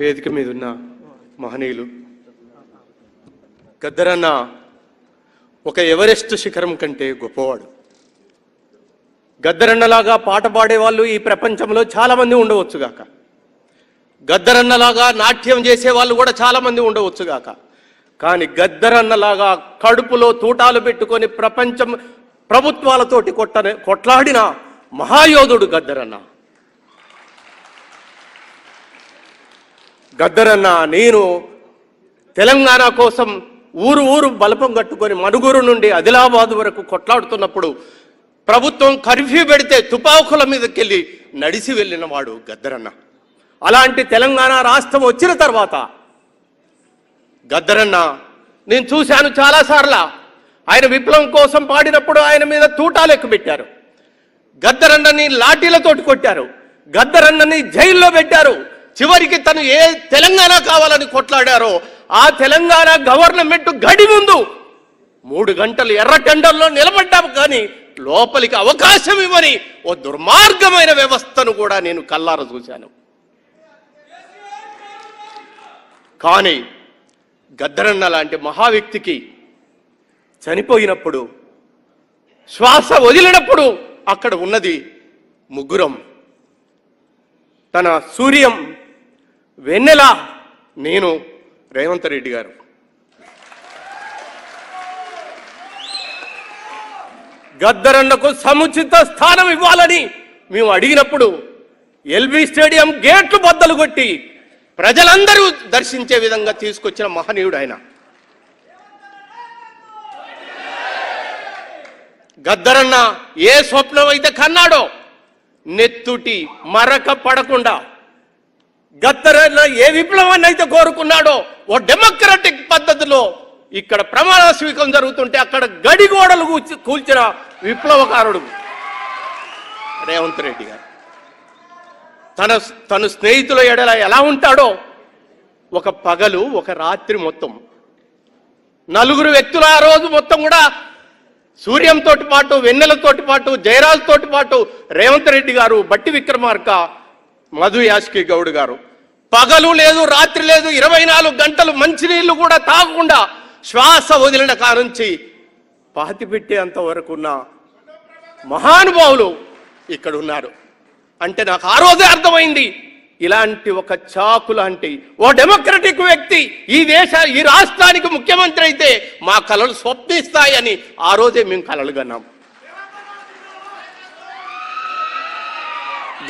వేదిక మీద ఉన్న మహనీయులు, గద్దరన్న ఒక ఎవరెస్ట్ శిఖరం కంటే గొప్పవాడు. గద్దరన్నలాగా పాట పాడేవాళ్ళు ఈ ప్రపంచంలో చాలామంది ఉండవచ్చుగాక, గద్దరన్నలాగా నాట్యం చేసేవాళ్ళు కూడా చాలామంది ఉండవచ్చుగాక, కానీ గద్దరన్నలాగా కడుపులో తూటాలు పెట్టుకొని ప్రపంచం ప్రభుత్వాలతోటి కొట్లాడిన మహాయోధుడు గద్దరన్న. గద్దరన్న నేను తెలంగాణ కోసం ఊరు ఊరు బలపం కట్టుకొని మనుగురు నుండి ఆదిలాబాద్ వరకు కొట్లాడుతున్నప్పుడు ప్రభుత్వం కర్ఫ్యూ పెడితే తుపాకుల మీదకెళ్ళి నడిచి వెళ్ళిన వాడు గద్దరన్న. అలాంటి తెలంగాణ రాష్ట్రం వచ్చిన తర్వాత గద్దరన్న నేను చూశాను చాలాసార్లు. ఆయన విప్లవం కోసం పాడినప్పుడు ఆయన మీద తూటాలు ఎక్కుపెట్టారు, గద్దరన్నని లాఠీలతోటి కొట్టారు, గద్దరన్నని జైల్లో పెట్టారు. చివరికి తను ఏ తెలంగాణ కావాలని కొట్లాడారో ఆ తెలంగాణ గవర్నమెంట్ గడి ముందు 3 గంటలు ఎర్రటెండల్లో నిలబడ్డాము, కానీ లోపలికి అవకాశం ఇవ్వని ఓ దుర్మార్గమైన వ్యవస్థను కూడా నేను కల్లార చూశాను. కానీ గద్దరన్న లాంటి మహా వ్యక్తికి చనిపోయినప్పుడు, శ్వాస వదిలినప్పుడు అక్కడ ఉన్నది ముగ్గురం. తన సూర్యం, వెన్నెల, నేను, రేవంత్ రెడ్డి గారు. గద్దరన్నకు సముచిత స్థానం ఇవ్వాలని మేము అడిగినప్పుడు ఎల్బీ స్టేడియం గేట్లు బద్దలు కొట్టి ప్రజలందరూ దర్శించే విధంగా తీసుకొచ్చిన మహనీయుడు ఆయన. గద్దరన్న ఏ స్వప్నం అయితే కన్నాడో నెత్తుటి మరక పడకుండా, గద్దరన్న ఏ విప్లవాన్ని అయితే కోరుకున్నాడో ఓ డెమోక్రటిక్ పద్ధతిలో ఇక్కడ ప్రమాణ స్వీకారం జరుగుతుంటే అక్కడ గడిగోడలు కూల్చిన విప్లవకారుడు రేవంత్ రెడ్డి గారు. తన స్నేహితుల ఎడల ఎలా ఉంటాడో ఒక పగలు ఒక రాత్రి మొత్తం 4 వ్యక్తులు ఆ రోజు మొత్తం కూడా సూర్యంతో పాటు, వెన్నెలతోటి పాటు, జయరాజ్తోటి పాటు రేవంత్ రెడ్డి గారు, బట్టి విక్రమార్క, మధు యాష్కి గౌడ్ గారు పగలు లేదు రాత్రి లేదు 24 గంటలు మంచినీళ్లు కూడా తాగకుండా శ్వాస వదిలిన కానుంచి పాతి పెట్టేంత వరకు ఉన్న మహానుభావులు ఇక్కడ ఉన్నారు. అంటే నాకు ఆ రోజే అర్థమైంది, ఇలాంటి ఒక చాకు లాంటి ఓ డెమోక్రటిక్ వ్యక్తి ఈ రాష్ట్రానికి ముఖ్యమంత్రి అయితే మా కలలు స్వప్నిస్తాయని ఆ రోజే మేము కలలు కన్నాం.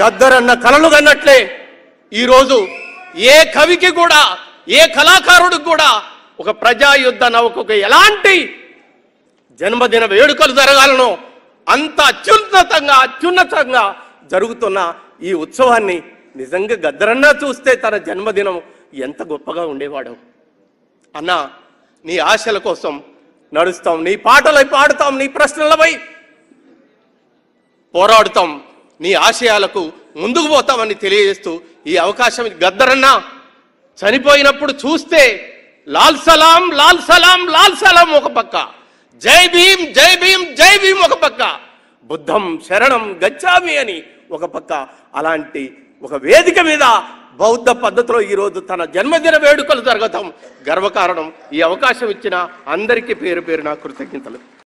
గద్దరన్న కలలు కన్నట్లే ఈరోజు ఏ కవికి కూడా, ఏ కళాకారుడికి కూడా ఒక ప్రజాయుద్ధ నౌకకు ఎలాంటి జన్మదిన వేడుకలు జరగాలనో అంత అత్యున్నతంగా జరుగుతున్న ఈ ఉత్సవాన్ని నిజంగా గద్దరన్న చూస్తే తన జన్మదినం ఎంత గొప్పగా ఉండేవాడు. అన్నా, నీ ఆశల కోసం నడుస్తాం, నీ పాటలై పాడుతాం, నీ ప్రశ్నలపై పోరాడుతాం, నీ ఆశయాలకు ముందుకు పోతామని తెలియజేస్తూ ఈ అవకాశం. గద్దరన్న చనిపోయినప్పుడు చూస్తే లాల్ సలాం లాల్ సలాం లాల్ సలాం ఒక పక్క, జై భీమ్ జై భీమ్ జై భీమ్ ఒక పక్క, బుద్ధం శరణం గచ్చామి అని ఒక పక్క, అలాంటి ఒక వేదిక మీద బౌద్ధ పద్ధతిలో ఈరోజు తన జన్మదిన వేడుకలు జరగటం గర్వకారణం. ఈ అవకాశం ఇచ్చిన అందరికీ పేరు పేరున కృతజ్ఞతలు.